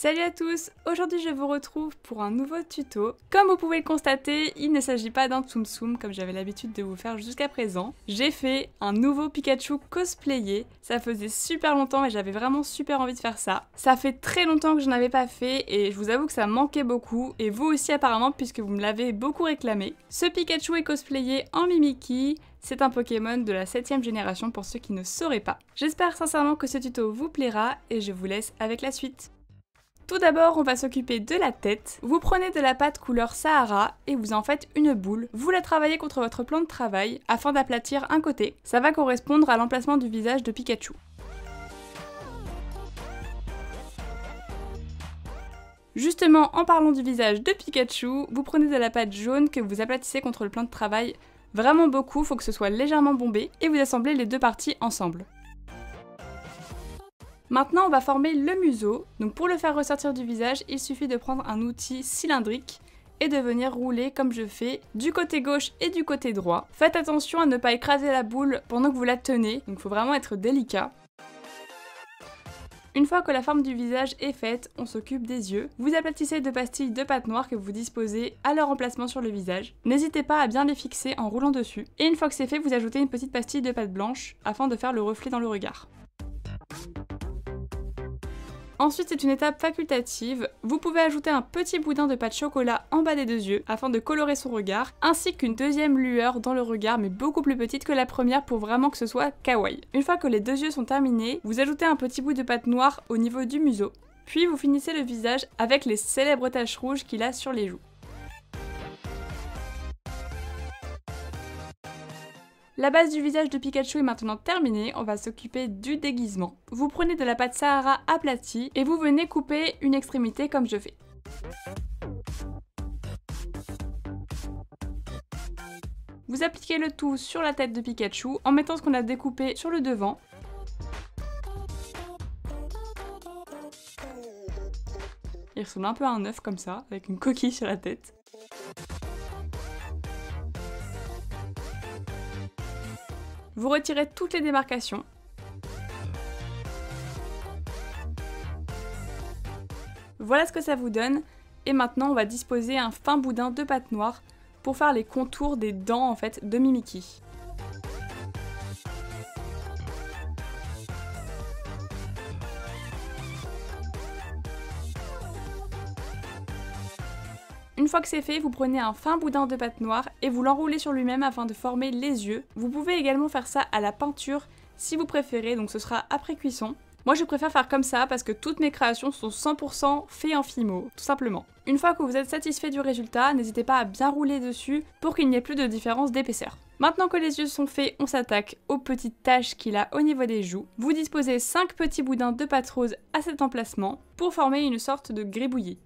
Salut à tous! Aujourd'hui je vous retrouve pour un nouveau tuto. Comme vous pouvez le constater, il ne s'agit pas d'un Tsum Tsum comme j'avais l'habitude de vous faire jusqu'à présent. J'ai fait un nouveau Pikachu cosplayé. Ça faisait super longtemps et j'avais vraiment super envie de faire ça. Ça fait très longtemps que je n'avais pas fait et je vous avoue que ça manquait beaucoup. Et vous aussi apparemment puisque vous me l'avez beaucoup réclamé. Ce Pikachu est cosplayé en Mimikyu. C'est un Pokémon de la 7ème génération pour ceux qui ne sauraient pas. J'espère sincèrement que ce tuto vous plaira et je vous laisse avec la suite. Tout d'abord, on va s'occuper de la tête. Vous prenez de la pâte couleur Sahara et vous en faites une boule. Vous la travaillez contre votre plan de travail afin d'aplatir un côté. Ça va correspondre à l'emplacement du visage de Pikachu. Justement, en parlant du visage de Pikachu, vous prenez de la pâte jaune que vous aplatissez contre le plan de travail vraiment beaucoup, faut que ce soit légèrement bombé, et vous assemblez les deux parties ensemble. Maintenant, on va former le museau. Donc pour le faire ressortir du visage, il suffit de prendre un outil cylindrique et de venir rouler comme je fais du côté gauche et du côté droit. Faites attention à ne pas écraser la boule pendant que vous la tenez, donc il faut vraiment être délicat. Une fois que la forme du visage est faite, on s'occupe des yeux. Vous aplatissez deux pastilles de pâte noire que vous disposez à leur emplacement sur le visage. N'hésitez pas à bien les fixer en roulant dessus. Et une fois que c'est fait, vous ajoutez une petite pastille de pâte blanche afin de faire le reflet dans le regard. Ensuite, c'est une étape facultative. Vous pouvez ajouter un petit boudin de pâte chocolat en bas des deux yeux afin de colorer son regard, ainsi qu'une deuxième lueur dans le regard mais beaucoup plus petite que la première pour vraiment que ce soit kawaii. Une fois que les deux yeux sont terminés, vous ajoutez un petit bout de pâte noire au niveau du museau, puis vous finissez le visage avec les célèbres taches rouges qu'il a sur les joues. La base du visage de Pikachu est maintenant terminée, on va s'occuper du déguisement. Vous prenez de la pâte Sahara aplatie et vous venez couper une extrémité comme je fais. Vous appliquez le tout sur la tête de Pikachu en mettant ce qu'on a découpé sur le devant. Il ressemble un peu à un œuf comme ça, avec une coquille sur la tête. Vous retirez toutes les démarcations. Voilà ce que ça vous donne. Et maintenant, on va disposer un fin boudin de pâte noire pour faire les contours des dents en fait de Mimikyu. Une fois que c'est fait, vous prenez un fin boudin de pâte noire et vous l'enroulez sur lui-même afin de former les yeux. Vous pouvez également faire ça à la peinture si vous préférez, donc ce sera après cuisson. Moi je préfère faire comme ça parce que toutes mes créations sont 100% faites en Fimo, tout simplement. Une fois que vous êtes satisfait du résultat, n'hésitez pas à bien rouler dessus pour qu'il n'y ait plus de différence d'épaisseur. Maintenant que les yeux sont faits, on s'attaque aux petites taches qu'il a au niveau des joues. Vous disposez 5 petits boudins de pâte rose à cet emplacement pour former une sorte de gribouillis.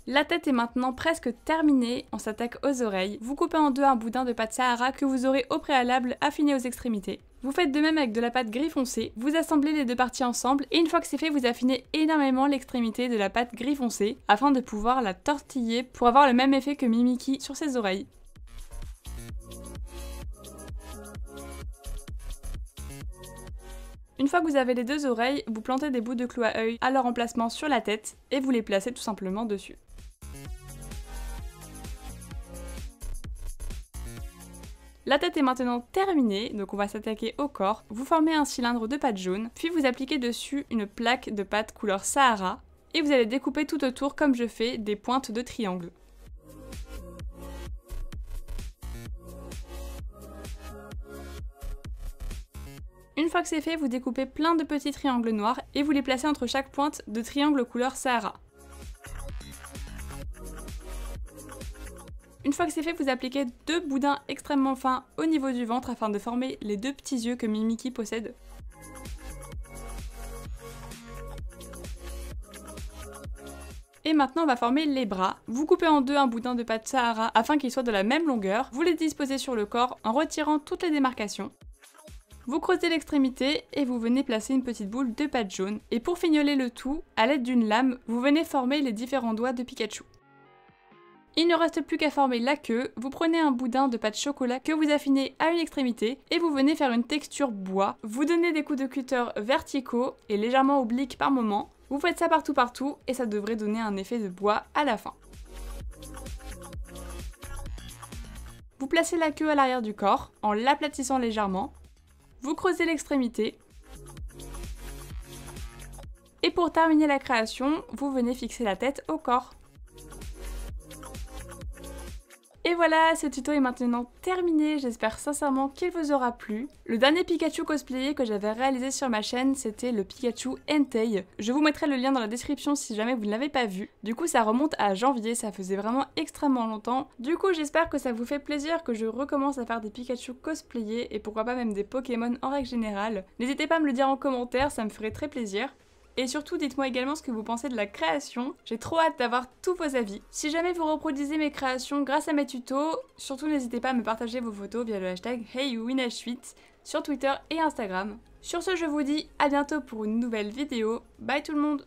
La tête est maintenant presque terminée, on s'attaque aux oreilles. Vous coupez en deux un boudin de pâte Sahara que vous aurez au préalable affiné aux extrémités. Vous faites de même avec de la pâte gris foncé, vous assemblez les deux parties ensemble et une fois que c'est fait, vous affinez énormément l'extrémité de la pâte gris foncé afin de pouvoir la tortiller pour avoir le même effet que Mimikyu sur ses oreilles. Une fois que vous avez les deux oreilles, vous plantez des bouts de clou à œil à leur emplacement sur la tête et vous les placez tout simplement dessus. La tête est maintenant terminée, donc on va s'attaquer au corps. Vous formez un cylindre de pâte jaune, puis vous appliquez dessus une plaque de pâte couleur Sahara et vous allez découper tout autour comme je fais des pointes de triangle. Une fois que c'est fait, vous découpez plein de petits triangles noirs et vous les placez entre chaque pointe de triangle couleur Sahara. Une fois que c'est fait, vous appliquez deux boudins extrêmement fins au niveau du ventre afin de former les deux petits yeux que Mimikyu possède. Et maintenant on va former les bras. Vous coupez en deux un boudin de pâte Sahara afin qu'ils soient de la même longueur. Vous les disposez sur le corps en retirant toutes les démarcations. Vous creusez l'extrémité et vous venez placer une petite boule de pâte jaune. Et pour fignoler le tout, à l'aide d'une lame, vous venez former les différents doigts de Pikachu. Il ne reste plus qu'à former la queue, vous prenez un boudin de pâte chocolat que vous affinez à une extrémité et vous venez faire une texture bois. Vous donnez des coups de cutter verticaux et légèrement obliques par moment. Vous faites ça partout et ça devrait donner un effet de bois à la fin. Vous placez la queue à l'arrière du corps en l'aplatissant légèrement. Vous creusez l'extrémité. Et pour terminer la création, vous venez fixer la tête au corps. Et voilà, ce tuto est maintenant terminé, j'espère sincèrement qu'il vous aura plu. Le dernier Pikachu cosplayé que j'avais réalisé sur ma chaîne, c'était le Pikachu Entei. Je vous mettrai le lien dans la description si jamais vous ne l'avez pas vu. Du coup, ça remonte à janvier, ça faisait vraiment extrêmement longtemps. Du coup, j'espère que ça vous fait plaisir que je recommence à faire des Pikachu cosplayés et pourquoi pas même des Pokémon en règle générale. N'hésitez pas à me le dire en commentaire, ça me ferait très plaisir. Et surtout, dites-moi également ce que vous pensez de la création. J'ai trop hâte d'avoir tous vos avis. Si jamais vous reproduisez mes créations grâce à mes tutos, surtout n'hésitez pas à me partager vos photos via le hashtag HeyWinH8 sur Twitter et Instagram. Sur ce, je vous dis à bientôt pour une nouvelle vidéo. Bye tout le monde!